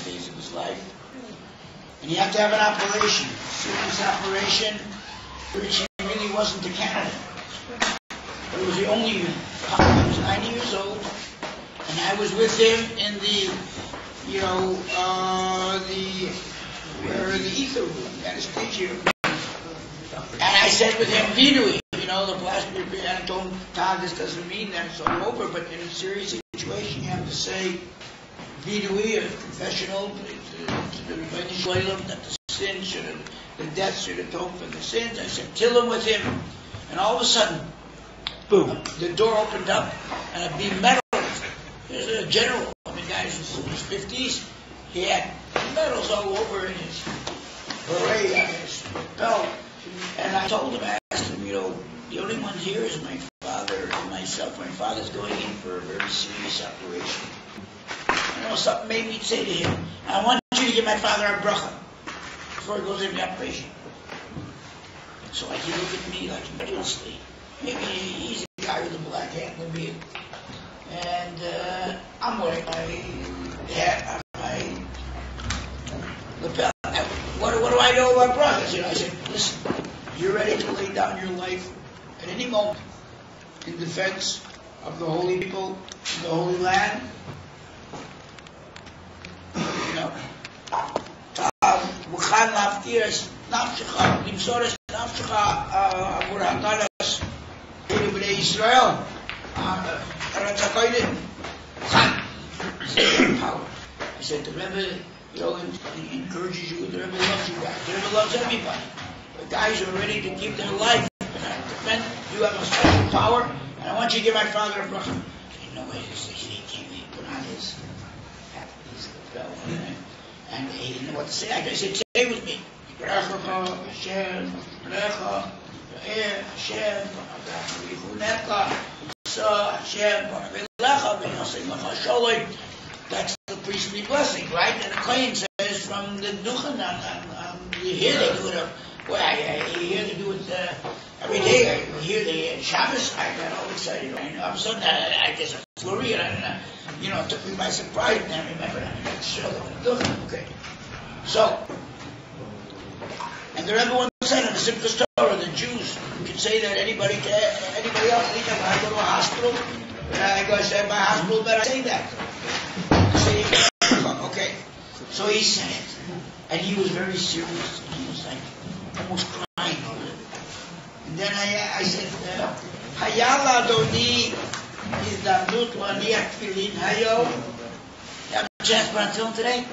days of his life. And he had to have an operation, a serious operation, which he really wasn't a candidate. But it was the only, he was 90 years old, and I was with him in the, the ether room, the anesthesia room. And I said with him, Vidui, the plastic, and I told him, Todd, this doesn't mean that it's all over, but in a serious situation, you have to say, Vidui, a confessional, that the sin should have, the death should atone for the sins. I said, kill him with him. And all of a sudden, boom, the door opened up, and a big metal. There's a general, guys in his 50s, he had medals all over in his beret, on his belt. And I told him, I asked him, the only one here is my father and myself. My father's going in for a very serious operation. Something made me say to him, I want you to give my father a bracha before he goes into the operation. So he looked at me like incredulously. Maybe he's a guy with a black hat and a beard. And I'm wearing my hat on my lapel. What do I know about brachas? I said, listen, you're ready to lay down your life at any moment in defense of the holy people, the holy land. מוכן להפקיר את נפשך, למסור את נפשך עבור הטלס בני ישראל. ארץ הקודש, מוכן. Power. I said, the Rebbe, encourages you, the Rebbe loves you guys. The Rebbe loves everybody. The guys are ready to give their life to defend. You have a special power, and I want you to give my father a bracha. No way, he came, he put on his hat, his belt, and he didn't know what to say. I said, say with me. Hashem, that's the priestly blessing, right? And the Kohen says from the Duchen you hear they do it. Well, you hear they do it every day. I hear the Shabbos. I got all excited. All of a sudden, I just a flurry, and it took me by surprise. And I remember that show the Duchen. Okay, so. And the Rebbe once said in the Simchas Torah, the Jews can say that anybody else. Anytime I go to a hospital, I go to my hospital bed, I say that. I say, okay. So he said it, and he was very serious. He was like almost crying over it. And then I said, Hayala Doni Izdamnut Waniak Filin Hayo. You have a chance to put on film today?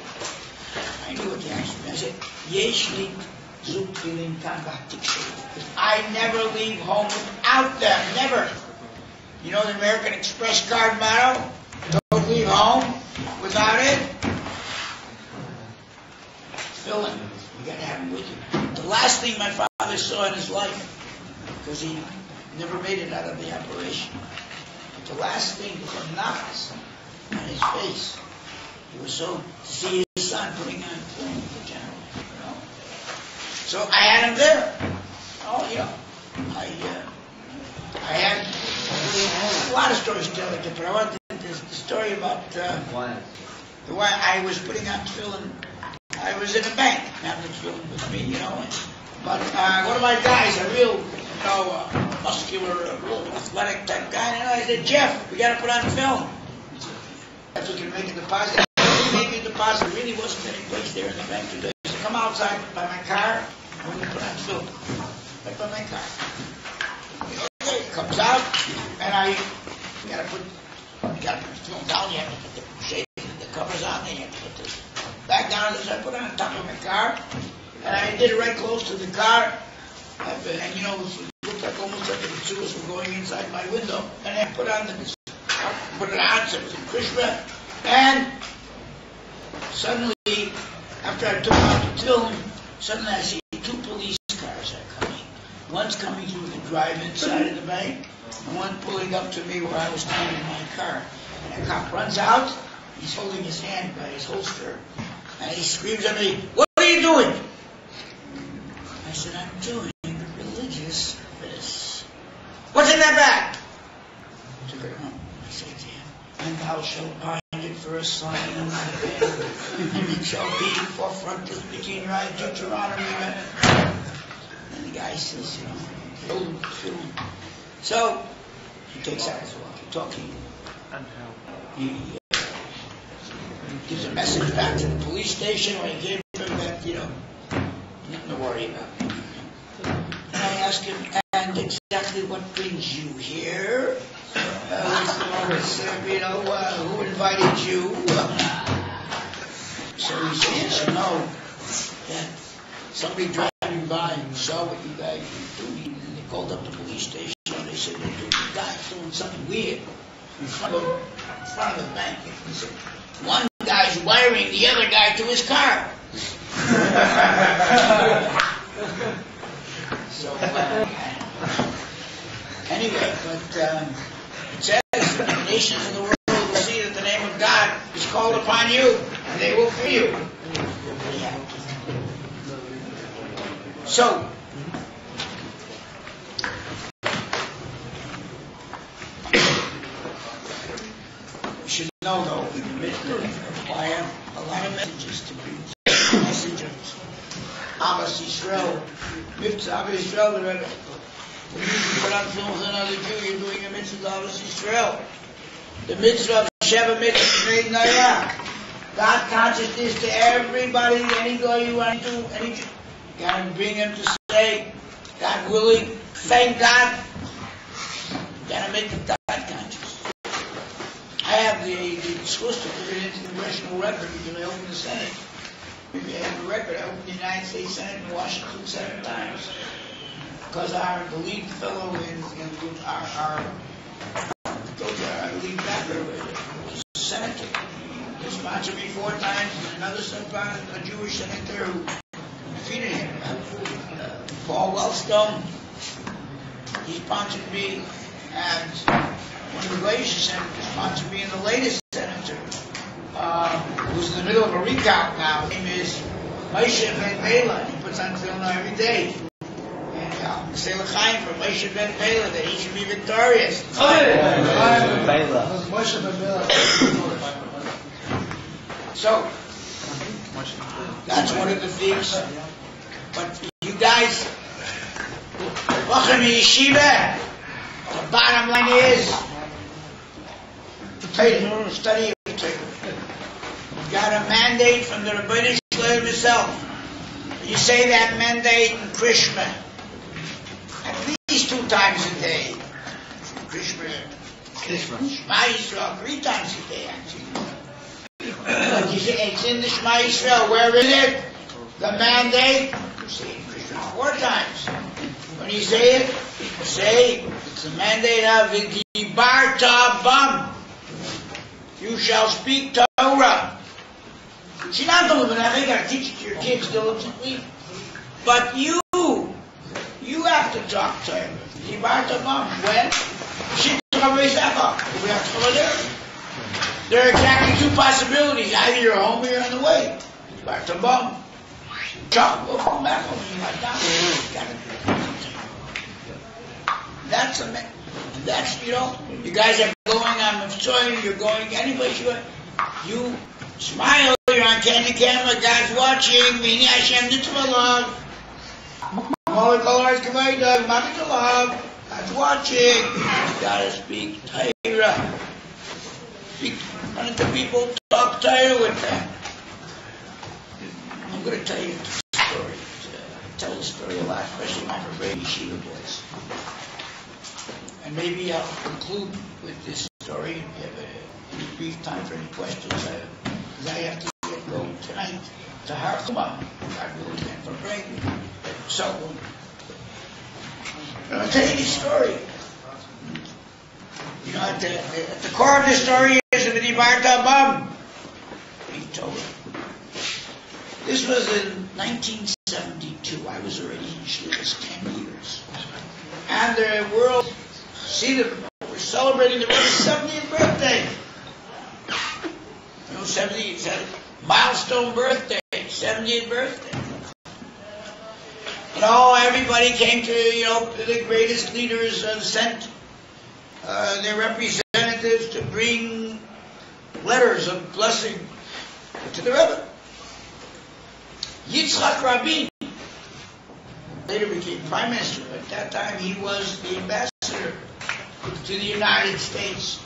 I knew what the answer was. I said, Yeshli. I never leave home without them, never. You know the American Express card motto? Don't leave home without it. Fill in. You got to have them with you. The last thing my father saw in his life, because he never made it out of the operation, but the last thing was a knocks on his face. He was so to see his son putting on film with the general. So I had him there. I had a lot of stories to tell you, but I wanted the story about the why I was putting on tefillin. I was in a bank, having tefillin with me, But one of my guys, a real, muscular, real athletic type guy, I said, Jeff, we got to put on film. If we can make a deposit. He made me a deposit. There really wasn't any place there in the bank today. So come outside by my car. When you put on film, right by my car. Okay, it comes out, and you gotta put the film down, you have to put the shade, the covers on, then you have to put the back down, so I put it on top of my car, and I did it right close to the car, and it looked like almost like the Mitsubishi were going inside my window, and I put it on, so it was in Krishna, and suddenly, after I took out the film, suddenly I see two police cars are coming. One's coming through the drive-in side of the bank, and one pulling up to me where I was standing in my car. And a cop runs out, he's holding his hand by his holster, and he screams at me, "What are you doing?" I said, "I'm doing religious this." "What's in that bag?" I took it home. I said to him, "And thou shalt bind it for for a sign, and it shall be forefront to speaking right, Deuteronomy. And the guy says, so he takes out his walkie-talkie. He gives a message back to the police station where he gave him that, nothing to worry about. And I ask him, and exactly what brings you here? Who invited you? So he says, that somebody driving by and saw what you guys were doing, and they called up the police station, and they said, the guy's doing something weird in front of the bank. He said, one guy's wiring the other guy to his car. So, anyway, but it says the nations of the world will see that the name of God is called upon you, and they will fear you. Yeah. So, you should know, though, in the midst of I have a lot of messages to preach. Message of Abbas Yisrael, Mitzvah Abbas Yisrael, when you put on films another Jew, you're doing a mitzvah of Abbas Yisrael. The mitzvah of Sheva mitzvah made Nayah. God consciousness to everybody, any guy you want to, any Jew. You got to bring him to say, God willing, thank God. You got to make him God conscious. I have the supposed to put it into the congressional record because I opened the Senate. Maybe I have the record. I opened the United States Senate in Washington 7 times. Because the lead fellow in our lead backer was a senator. He sponsored me 4 times, and another a Jewish senator who defeated him. Paul Wellstone, he sponsored me, and one of the latest senators sponsored me, and the latest senator, who's in the middle of a recount now, his name is Moshe Ben Bela. He puts on film every day. And say l'chaim for Moshe Ben Bela that he should be victorious. So, that's one of the things. But you guys, welcome to Yeshiva. The bottom line is, study of Torah. You got a mandate from the Rebbeinu Shalom himself. You say that mandate in Krishma at least 2 times a day. Krishma, Shema Yisrael 3 times a day actually. But you say it's in the Shema Yisrael. Where is it? The mandate. You say it in Krishma 4 times. When you say it, say it's the mandate of V'dibarta Bam. You shall speak Torah. See, not the women, I got to teach it to your kids diligently. But you have to talk to him. V'dibarta Bam. When? There are exactly 2 possibilities. Either you're home or you're on the way. V'dibarta Bam. Chuck, we'll come back home and like that. That's, you guys are going on Mitzvah, you're going any place you go. You smile, you're on candy camera, God's watching, Mini Hashem Nitzvah. God's watching. You gotta speak Torah. Speak, run to people, talk Torah with them. I'm going to tell you a story. I tell the story a lot, especially my Brady Yeshiva boys. And maybe I'll conclude with this story. If you have any brief time for any questions, because I have to go tonight to Harchuma. God willing, and for Brady. So, I'll tell you this story. At the core of this story is the V'dibarta Bam. He told it. This was in 1972. I was already in Shlichus 10 years. And the world, we're celebrating the Rebbe's 70th birthday. 70th, milestone birthday, 70th birthday. Everybody came to, the greatest leaders sent their representatives to bring letters of blessing to the Rebbe. Yitzhak Rabin later became prime minister. At that time, he was the ambassador to the United States.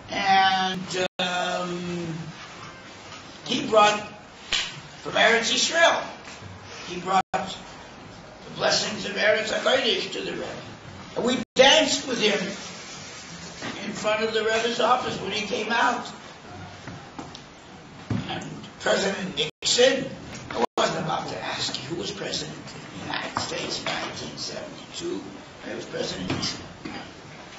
And he brought from Eretz Yisrael, he brought the blessings of Eretz HaKodesh to the Rebbe. And we danced with him in front of the Rebbe's office when he came out. And President Nixon, I wasn't about to ask you who was president of the United States in 1972. It was President Nixon.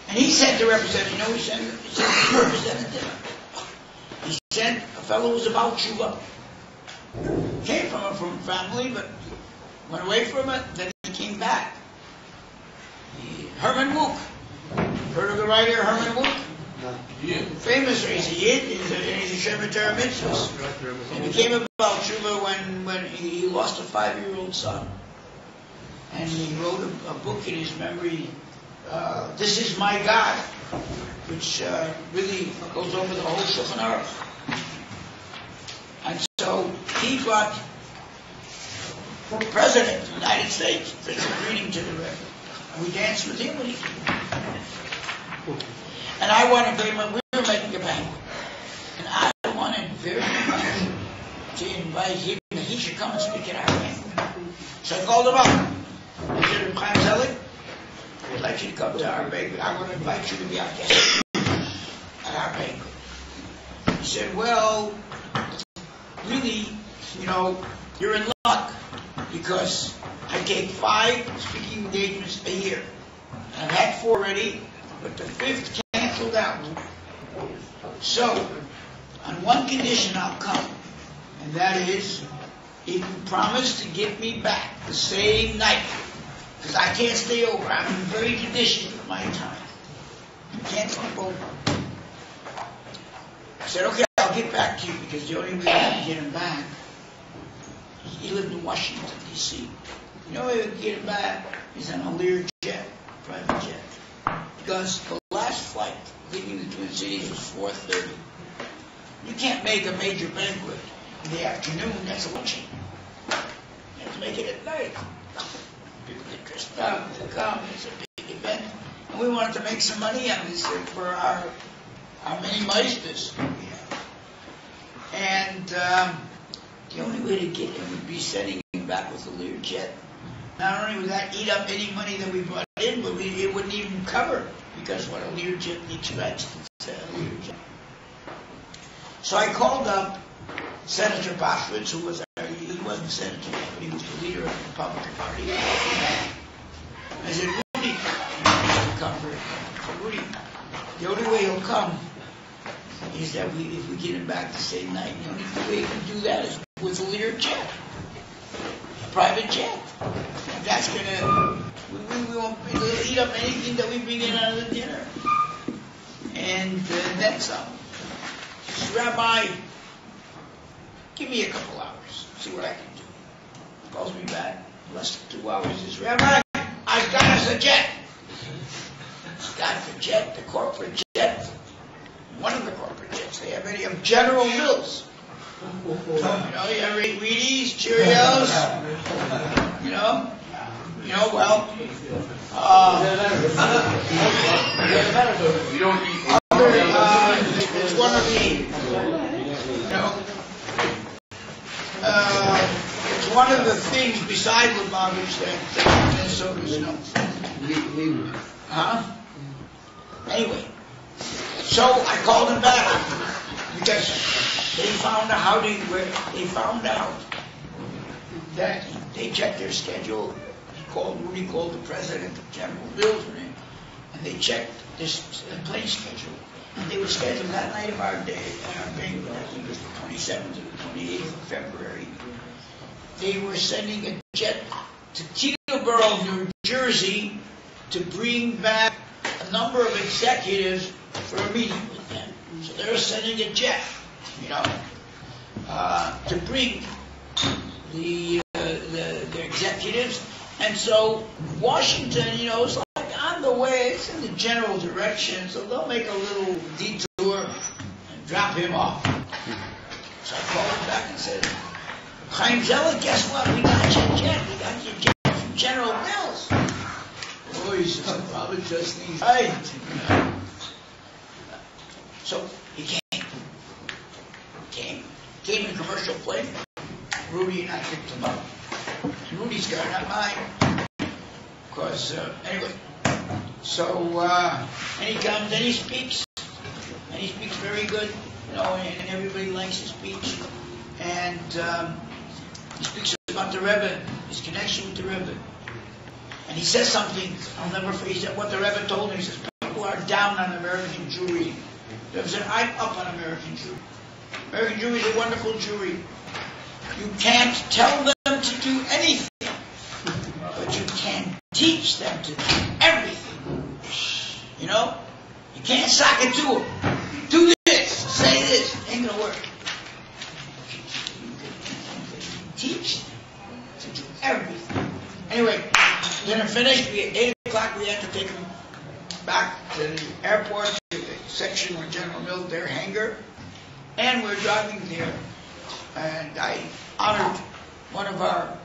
And he sent the representative, you know, he sent the representative. He sent a fellow who was about Tshuva. Came from a family, but went away from it, then he came back. Herman Wouk. Heard of the writer Herman Wouk? Yeah. Famous, he's a Yid, he's a Shemitah Torah Mitzvahs. He became a Baal Tshuva when he lost a 5-year-old son. And he wrote a book in his memory, This Is My God, which really goes over the whole Shulchan Aruch. And so he brought the President of the United States for a greeting to the Rebbe. And we danced with him when he came. And I wanted very much, we were making a banquet. And I wanted very much to invite him, that he should come and speak at our banquet. So I called him up. I said, Chaim Zelig, I'd like you to come to our banquet. I want to invite you to be our guest at our banquet. He said, well, really, you know, you're in luck because I take 5 speaking engagements a year. And I've had 4 already, but the 5th canceled out. So, on one condition I'll come, and that is if you promise to get me back the same night, because I can't stay over. I'm very judicious with my time. I can't come over. I said, okay, I'll get back to you, because the only way I can get him back, he lived in Washington, D.C. The only way we can get him back is on a Lear jet, private jet. Because the last flight leaving the Twin Cities was 4:30. You can't make a major banquet in the afternoon, that's a luncheon. You have to make it at night. People get dressed up, they come, it's a big event. And we wanted to make some money on this for our many meisters. And the only way to get him would be sending him back with a Lear jet. Not only would that eat up any money that we brought in, but it wouldn't even cover, because what a Lear jet expects, it's a Lear jet. So I called up Senator Boschwitz, who was, he wasn't senator yet, but he was the leader of the Republican Party. I said, Rudy, he used to come very much. I said, Rudy, the only way he'll come is that if we get him back the same night. The only way he can do that is with a Lear jet, a private jet. And that's gonna, we won't eat up anything that we bring in out of the dinner. And then some. He says, Rabbi, give me a couple hours, see what I can do. He calls me back, less than 2 hours. He says, Rabbi, I've got us a jet. He's got the jet, the corporate jet. One of the corporate jets, they have any of General Mills. You know, you ever eat Wheaties, Cheerios? You know, well, it's one of the, you know, it's one of the things besides Lubavitch that Minnesotans know. Huh? Anyway. So I called him back because they found out that they checked their schedule. Rudy called the president of General Mills, and they checked this plane schedule. And they were scheduled that night of our day, banquet, I think it was the 27th or the 28th of February. They were sending a jet to Teterboro, New Jersey, to bring back a number of executives for a meeting with them. So they were sending a jet, you know, to bring the executives. And so Washington, you know, it's like on the way, it's in the general direction, so they'll make a little detour and drop him off. So I called him back and said, Chaim Zeller, guess what? We got your jet. We got your jet from General Mills. Oh, he said, probably just needs right. So he came in commercial plane. Rudy and I picked him up. And Rudy's got not mine. Of course, anyway. So, and he comes and he speaks. And he speaks very good, you know, and everybody likes his speech. And he speaks about the Rebbe, his connection with the Rebbe. And he says something, I'll never forget what the Rebbe told me. He says, people are down on American Jewry. The Rebbe said, I'm up on American Jewry. American Jewry is a wonderful Jewry. You can't tell them to do anything, but you can teach them to do everything. You know? You can't sock it to them. Do this, say this. It ain't gonna work. You can teach them to do everything. Anyway, dinner finished. At 8 o'clock we had to take them back to the airport, to the section where General Mills, their hangar. And we're driving there. And I honored one of our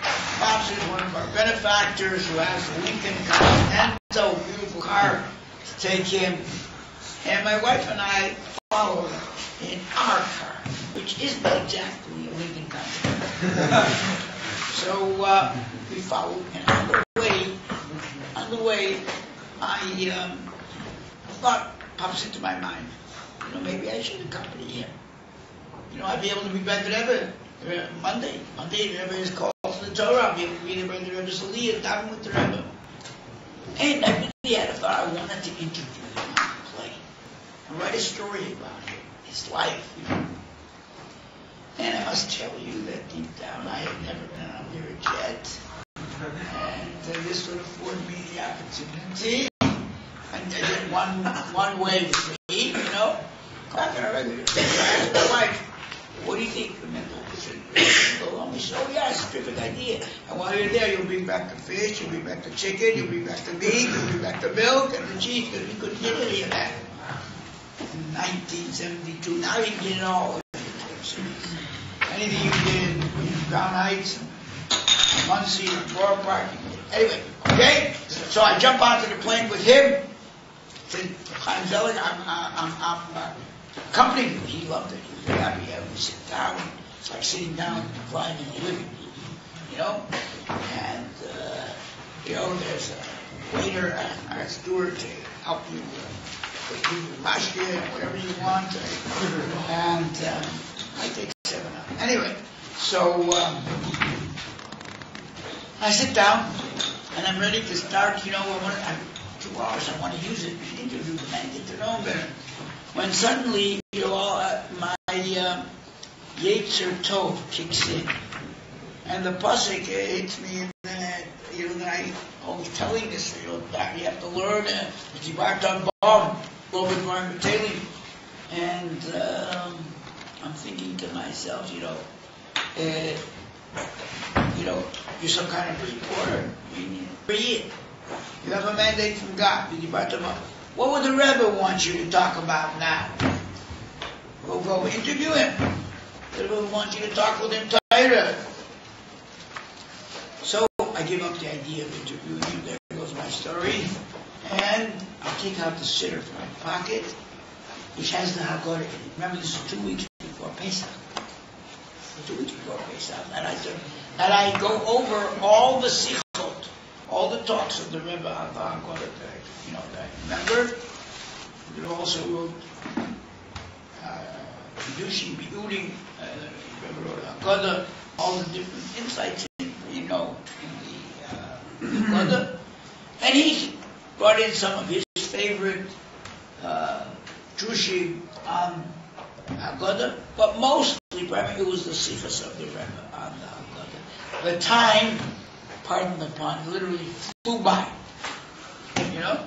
sponsors, one of our benefactors who has a Lincoln Continental, beautiful car to take him. And my wife and I followed in our car, which isn't exactly a Lincoln Continental. So we followed, and on the way, I thought pops into my mind, you know, maybe I should accompany him. You know, I'd be able to be by the Rebbe Monday. Monday, the Rebbe is called to the Torah. I'll be able to be there by the Rebbe's Aliyah, down with the Rebbe. And I really had a thought I wanted to interview him on the plane and write a story about him, his life, you know. And I must tell you that deep down I had never been under a jet. And this would afford me the opportunity. And I did one way for me, you know. I asked my wife, what do you think? I said, oh yeah, it's a terrific idea. And while you're there, you'll bring back the fish, you'll bring back the chicken, you'll bring back the meat, you'll bring back the milk and the cheese, because we couldn't get any of that. In 1972, now you can get it all. Anything you get in Crown Heights, and Muncie, and Borough Park. Anyway, okay? So I jump onto the plane with him. Said, Chaim Zeller, I'm accompanying him. He loved it. He was very happy. We sit down. It's like sitting down and reclining in the living room, you know? And, you know, there's a waiter and a steward to help you with your mashke and whatever you want. And I take 7 up. Anyway, so I sit down and I'm ready to start, you know, 2 hours. I want to use it to interview them and get to know them better. When suddenly, you know, my Yetzer Tov kicks in, and the pasuk hits me, and then you know, I always telling this, you know, that you have to learn and I'm thinking to myself, you know, you're some kind of reporter. You have a mandate from God. What would the Rebbe want you to talk about now? We'll go interview him. The Rebbe wants you to talk with him Torah. So I give up the idea of interviewing him. There goes my story. And I'll take out the sitter from my pocket, which has the Haggadah in it. Remember, this is 2 weeks before Pesach. 2 weeks before Pesach. And I go over all the sichot, all the talks of the Rebbe on the Haggadah, you know, that I remember. We also wrote Kedushim, Biyudim, Rebbe wrote Haggadah, all the different insights, you know, in the Haggadah. And he brought in some of his favorite drushim on Haggadah, but mostly, it was the sichos of the Rebbe on the Haggadah. The time, pardon the pun, literally flew by. You know?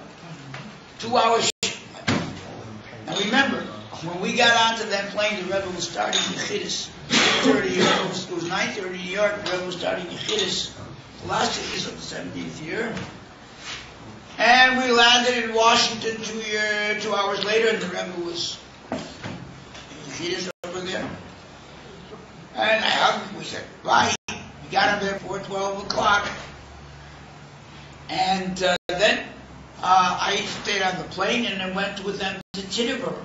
2 hours. Now remember, when we got onto that plane, the Rebbe was starting Yechidus. 8:30, it was 9:30 in New York, the Rebbe was starting Yechidus. The last year of the 70th year. And we landed in Washington 2 hours later, and the Rebbe was Yeshidus over there. And I hugged him. We said, bye. We got him there before 12 o'clock. And then I stayed on the plane and I went with them to Teterboro.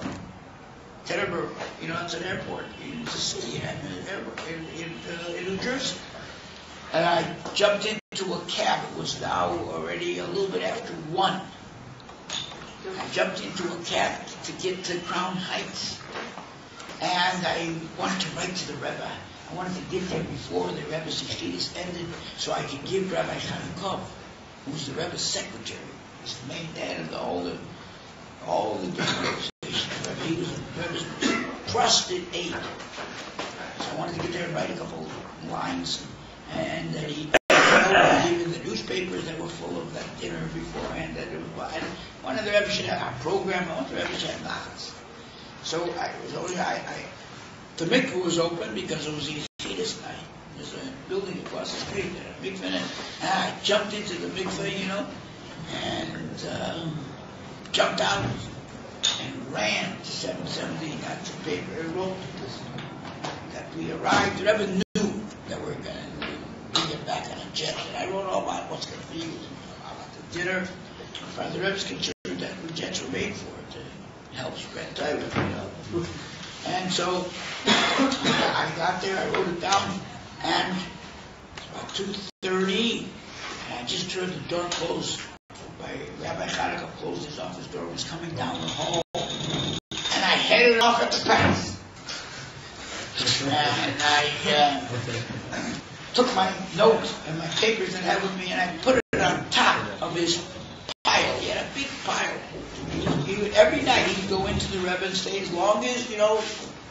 Teterboro, you know, it's an airport. It's a city in New Jersey. And I jumped into a cab. It was now already a little bit after 1. I jumped into a cab to get to Crown Heights. And I wanted to write to the Rebbe. I wanted to get there before the Rebbe's Yeshidus ended so I could give Rabbi Chaim who was the Rebbe's secretary. He's the main dad of all the different organizations. He was the Rebbe's trusted aide. So I wanted to get there and write a couple lines. And he even the newspapers that were full of that dinner beforehand. That it was, and one of the Rebbe should have a program. One of the Rebbe should have nachas. So the mikveh was open because it was the Yeshidus night. There's a building across the street there, a mikveh, and I jumped into the mikveh, you know, and jumped out and ran to 770, got the paper, and wrote that we arrived. The Rebbe knew that we were going to get back on a jet, and I wrote all about what's going to be, about the dinner. The Rebbe's concerned that the jets were made for it to help spread Torah, you know. And so I got there, I wrote it down, and it's about 2:30, and I just heard the door close. Rabbi Chanukah closed his office door, was coming down the hall, and I headed off at the pass. And I took my notes and my papers that I had with me, and I put it on top of his pile. He had a big pile. Every night he'd go into the Rebbe and stay as long as, you know,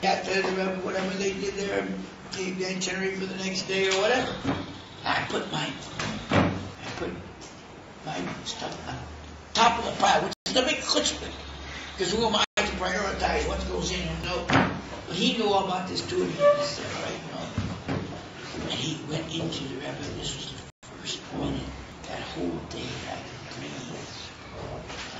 got the Rebbe, whatever they did there, and gave the itinerary for the next day or whatever. I put my stuff on top of the pile, which is a big chutzpah, because who am I to prioritize what goes in and no? But he knew all about this too, and he said, all right, you know. And he went into the Rebbe, and this was the first minute, that whole day, I could breathe, I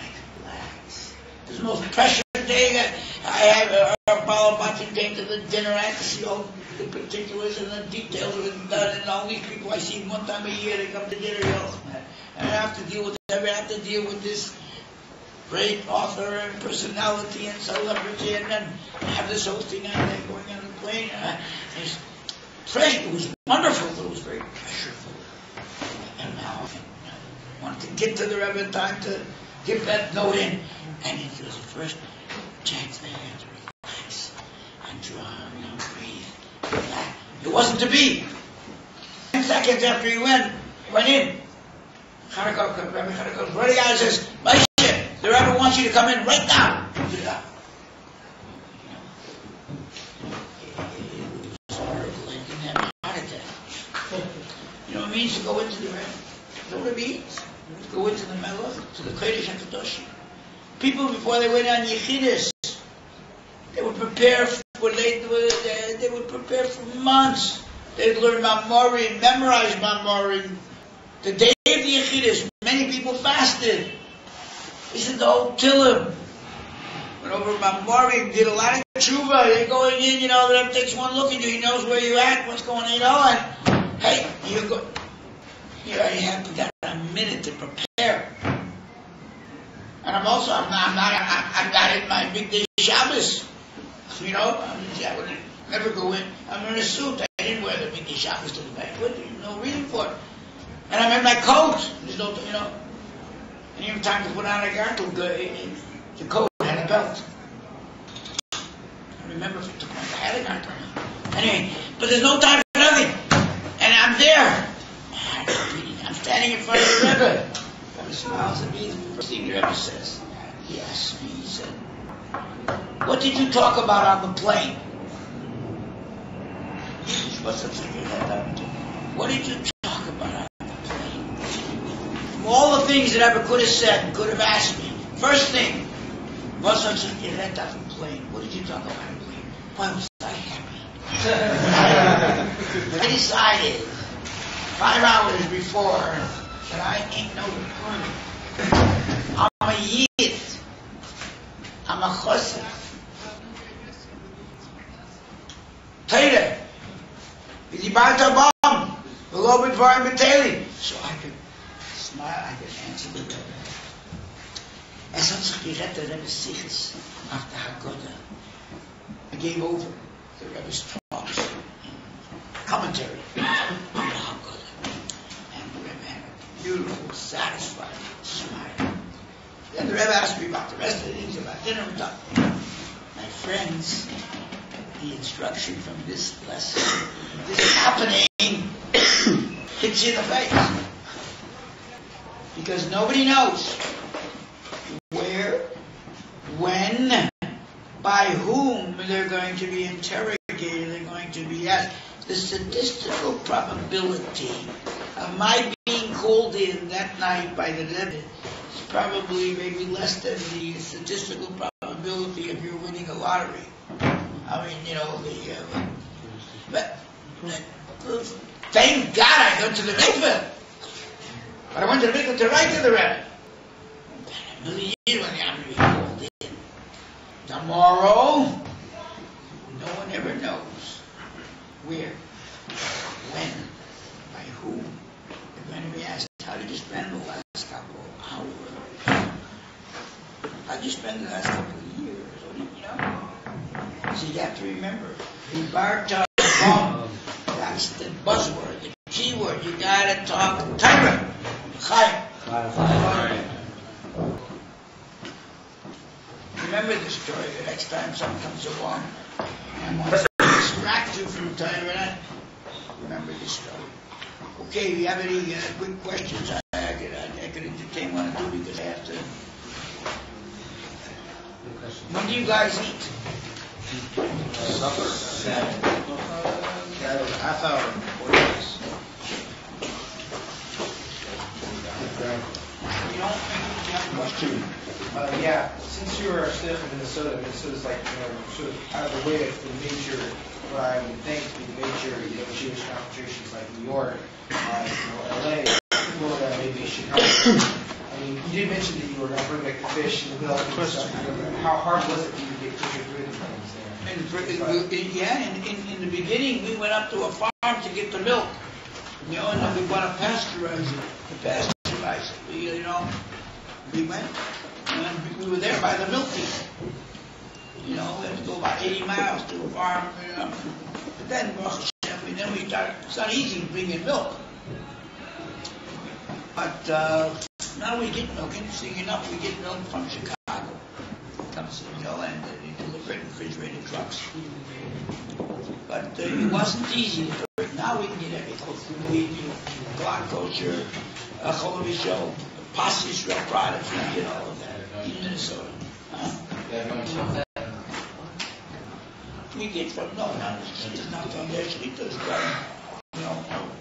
could relax. It was the most precious day that I had. Paul Martin came to the dinner. I had to see all the particulars and the details of it done, and all these people I see one time a year, they come to dinner, you know. And I have to deal with everything. I have to deal with this great author and personality and celebrity, and then have this whole thing on there going on the plane. It was wonderful, but it was very pressureful. And now I wanted to get to the Rebbe in time to give that note in. And it was the first chance they had to relax and draw and breathe. It wasn't to be. 10 seconds after he went in, Rabbi Chanukah goes running out and says, Moshe, the Rebbe wants you to come in right now. You know what it means to go into the Rebbe? You know what it means? To go into the Melech, to the Kodesh HaKadosh. People, before they went on Yechidus, they would prepare for months. They'd learn Mamorim, memorize Mamorim. The day of the Yechidus, many people fasted. They said the whole Tillim. Went over Mamorim, did a lot of tshuva. They're going in, you know, the Rebbe takes one look at you, he knows where you're at, what's going on, you know, and hey, you go. Here I have got a minute to prepare. And I'm not in my big day Shabbos. You know, I would never go in. I'm in a suit. I didn't wear the big day Shabbos to the banquet. There's no reason for it. And I'm in my coat. There's no, you know, and even time to put on a gargle. The coat had a belt. I remember if it took my hat a gargle. Anyway, but there's no time for nothing. And I'm there. I'm standing in front of the Rebbe. The Rebbe smiles at me. The first thing the Rebbe says, he asked me, he said, what did you talk about on the plane? What did you talk about on the plane? From all the things that Rebbe could have said and could have asked me, first thing, what's on the plane? What did you talk about on the plane? Why was I happy? I decided 5 hours before that I ain't no party. I'm a yid. I'm a chosser. Teire. V'dibarta bam. V'lo b'dvarim b'teilim. So I could smile, I could answer the Rebbe. Es hat sich gerettet, der Rebbe Siches, after Haggadah. I gave over the Rebbe's talks, commentary on Haggadah. And the Rebbe had a beautiful, satisfied smile. Then the Rebbe asked me about the rest of the things, about dinner and stuff. My friends, the instruction from this lesson, this happening, hits you in the face. Because nobody knows where, when, by whom they're going to be interrogated, they're going to be asked. The statistical probability of my being called in that night by the Rebbe is probably maybe less than the statistical probability of you winning a lottery. I mean, but thank God I go to the mikveh. But I went to the mikveh to write to the Rebbe. When I'm going to be called in. Tomorrow, no one ever knows where, when, by whom. They're going to be asked, how did you spend the last couple of hours? How did you spend the last couple of years? So you have to remember, that's the buzzword, the key word. You got to talk Torah. Chaim. Remember the story. The next time someone comes along and wants to distract you from Torah, remember this story. Okay, if you have any quick questions, I could entertain one or two because I have to. When do you guys eat? Supper? Half hour, 40 minutes. You don't think you have a question? Yeah, since you are a student from Minnesota's like, sort of out of the way of the major, what I would think the major, Jewish concentrations like New York, LA, Florida, maybe Chicago. I mean, you did mention that you were going to bring back the fish and the milk and stuff. How hard was it for you to get your food and things there? In the beginning, we went up to a farm to get the milk. And then we want to pasteurize it. We went, and we were there by the milk teeth. We had to go about 80 miles to a farm. But then, we started. It's not easy to bring in milk. But now we get milk. Interesting enough, we get milk from Chicago. It comes, and they deliver it in refrigerated trucks. But it wasn't easy. Now we can get everything. We Glock kosher, Cholav Show, Pasi Israel products, in Minnesota. We get from, it's not from there. It's from,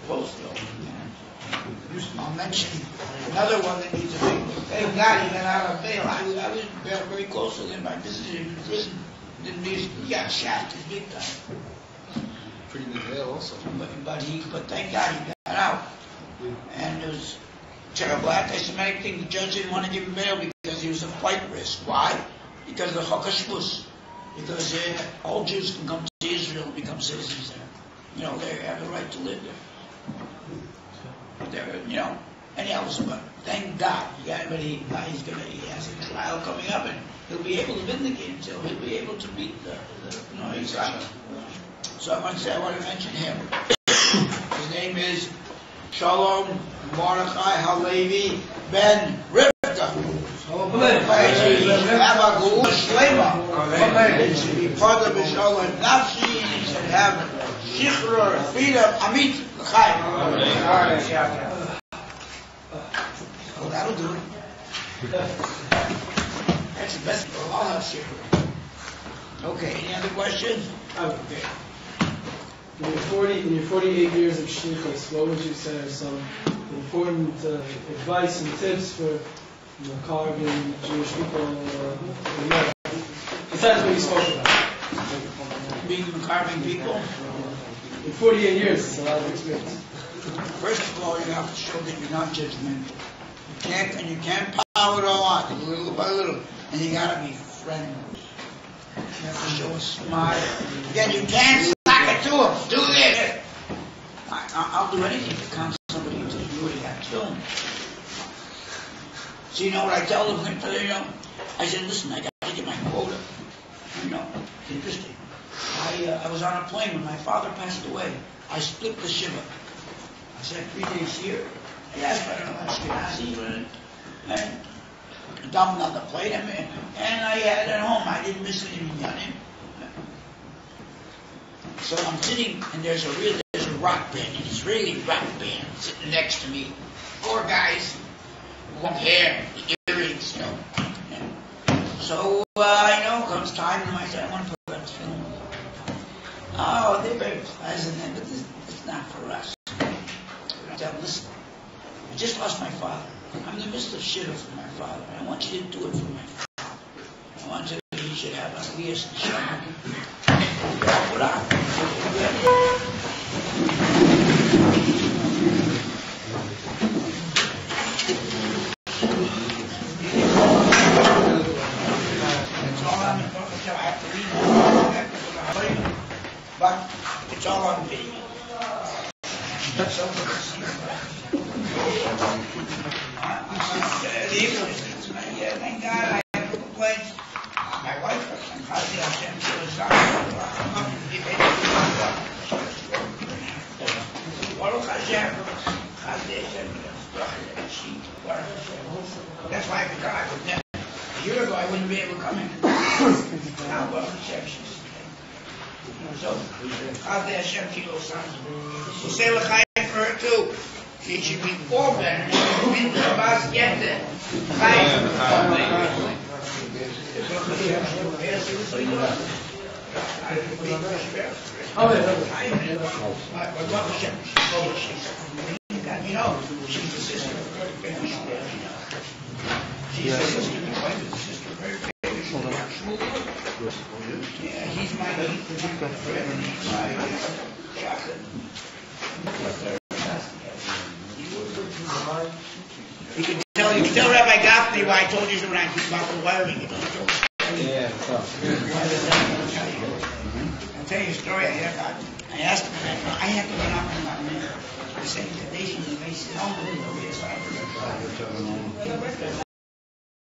Postville. I'll mention another one that needs a big one. Thank God he got out of bail. I was very close to him. I visited him in prison. He got shafted big time. Pretty good bail also. But thank God he got out. And it was terrible anti-Semitic thing. The judge didn't want to give him bail because he was a flight risk. Why? Because of the Chok HaShvus. Because all Jews can come to Israel and become citizens there. They have the right to live there. Anyhow, but thank God. He has a trial coming up and he'll be able to vindicate himself. He'll be able to beat he's right. So I want to mention him. His name is Shalom Mordechai Halevi Ben Rivka. Have a good shlema. It should be part of his Shalom Nafshi, and he should have Shichror, freedom, Amit, L'chaim. Oh, that'll do it. That's the best. I'll have Shichror. Okay, any other questions? Okay. In your 48 years of shlichus, what would you say are some important advice and tips for carving Jewish people? Besides what you spoke about. Being carving people? In 48 years, it's a lot of experience. First of all, you have to show that you're not judgmental. You can't pile it all on, little by little. And you got to be friendly. You have to show a smile. Again, you can't slack it it to him. Do this. I'll do anything to calm somebody to do that film. So you know what I tell them? I said, listen, I got to get my quota. It's interesting. I was on a plane when my father passed away. I split the shiva. I said 3 days here. I asked for Ashkenazi and dumped on the plate. And I had it at home. I didn't miss any minyanim. So I'm sitting, and there's a rock band, an Israeli rock band sitting next to me. 4 guys, long hair, earrings, So, comes time, and I said, I want to put on film. Oh, they're very pleasant, but it's not for us. I tell them, listen, I just lost my father. I'm in the midst of shiva for my father. I want you to do it for my father. I want you to, he should have a Aliyas Neshama. Put on. But it's all on video. Thank God I have no complaints. My wife, that's why I forgot. A year ago I wouldn't be able to come in. Now, well, so, Chazde Hashem Kilo Sons. So say l'chaim for her too. She should be 4 better. Been to the bus, get there. She's the sister of a very famous She's the sister of the sister of a very famous Yeah, he's my friend. Chocolate. You can tell Rabbi Gafni why I told you when I about the wiring. Yeah, I'll tell you a story. I asked him, I had to run up and down there. I said, the nation is unbelievable.